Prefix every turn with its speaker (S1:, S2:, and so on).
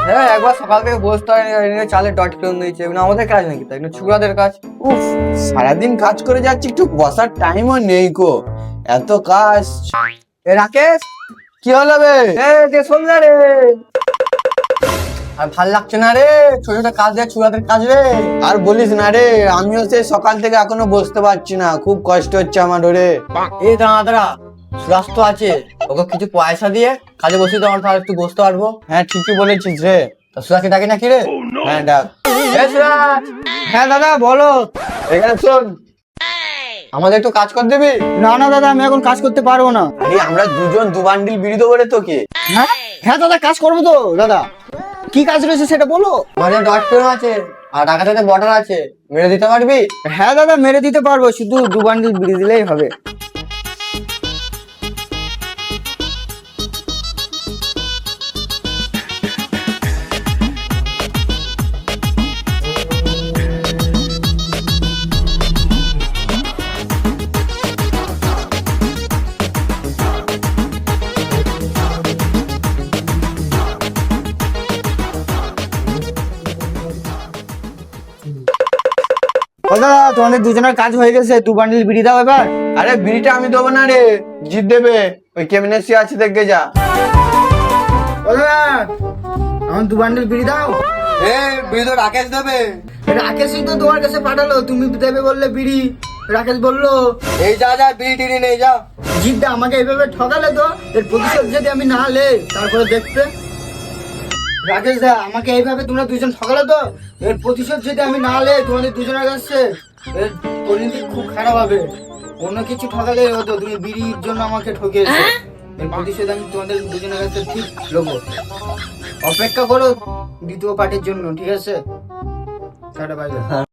S1: হ্যাঁ, একবার সকাল থেকে বসতে হয় চালের ডট কিনে দিয়েছে, এগুলো আমাদের কাজ নাকি? তাই ছুড়াদের কাজ।
S2: উফ, সারাদিন কাজ করে যাচ্ছি, একটু বসার টাইমও নেই কো, এত কাজ।
S1: এ রাকেশ,
S2: কি হলো বে?
S1: যে শোন না রে, আর ভাল লাগছে না রে, ছোট ছোট কাজ দেয় ছুড়াদের কাজ রে।
S2: আর বলিস না রে, আমিও সেই সকাল থেকে এখনো বসতে পারছি না, খুব কষ্ট হচ্ছে আমার রে।
S1: এই দাঁড়া দাঁড়া, সুরাজ তো আছে, ওকে কিছু পয়সা দিয়ে কাজে বসিয়ে দেওয়ার, তাহলে একটু বসতে পারবো।
S2: হ্যাঁ ঠিকই বলেছিস রে।
S1: তা সুরাজকে ডাকি নাকি রে?
S2: হ্যাঁ ডাক।
S1: এ সুরাজ।
S2: হ্যাঁ দাদা বলো।
S1: এখানে শোন, আমাদের একটু কাজ করে দিবি?
S2: না না দাদা, আমি এখন কাজ করতে পারবো না। আরে আমরা দুজন দু বান্ডিল বিড়ি দেবো রে তোকে। হ্যাঁ হ্যাঁ দাদা, কাজ করবো তো দাদা। কি কাজ রয়েছে সেটা বলো।
S1: আমাদের ডট পেন আছে আর ঢাকাতে বর্ডার আছে, মেরে দিতে পারবি?
S2: হ্যাঁ দাদা, মেরে দিতে পারবো, শুধু দু বান্ডিল বিড়ি দিলেই হবে। ও দাদা, তোমাদের দুজনের কাজ হয়ে গেছে, দু বান্ডিল বিড়ি দাও এবার। আরে বিড়িটা আমি দেবো না রে, জিত দেবে, ওই কেমনেসি আছে দেখে যা। ও দাদা, এখন দু বান্ডিল বিড়ি দাও।
S1: বিড়ি তো রাকেশ দেবে।
S2: রাকেশই তো তোমার কাছে পাঠালো, তুমি দেবে বললে বিড়ি, রাকেশ বললো।
S1: এই যা যা, বিড়ি টিড়ি নেই, যা।
S2: জিতটা আমাকে এইভাবে ঠকালে তো, এর প্রতিশোধ যদি আমি না লে তারপরে দেখতে। রাকেশ দা, আমাকে এইভাবে তোমরা দুজন ঠকালে তো, এর প্রতিশোধ যদি আমি না লে তোমাদের দুজনের কাছে, এর পরিণতি খুব খারাপ হবে। অন্য কিছু ঠকালে হতো, তুমি বিড়ির জন্য আমাকে ঠকিয়েছো, এর প্রতিশোধ আমি তোমাদের দুজনের কাছে ঠিক নেবো। অপেক্ষা করো দ্বিতীয় পার্টির জন্য, ঠিক আছে? Tata, bye bye.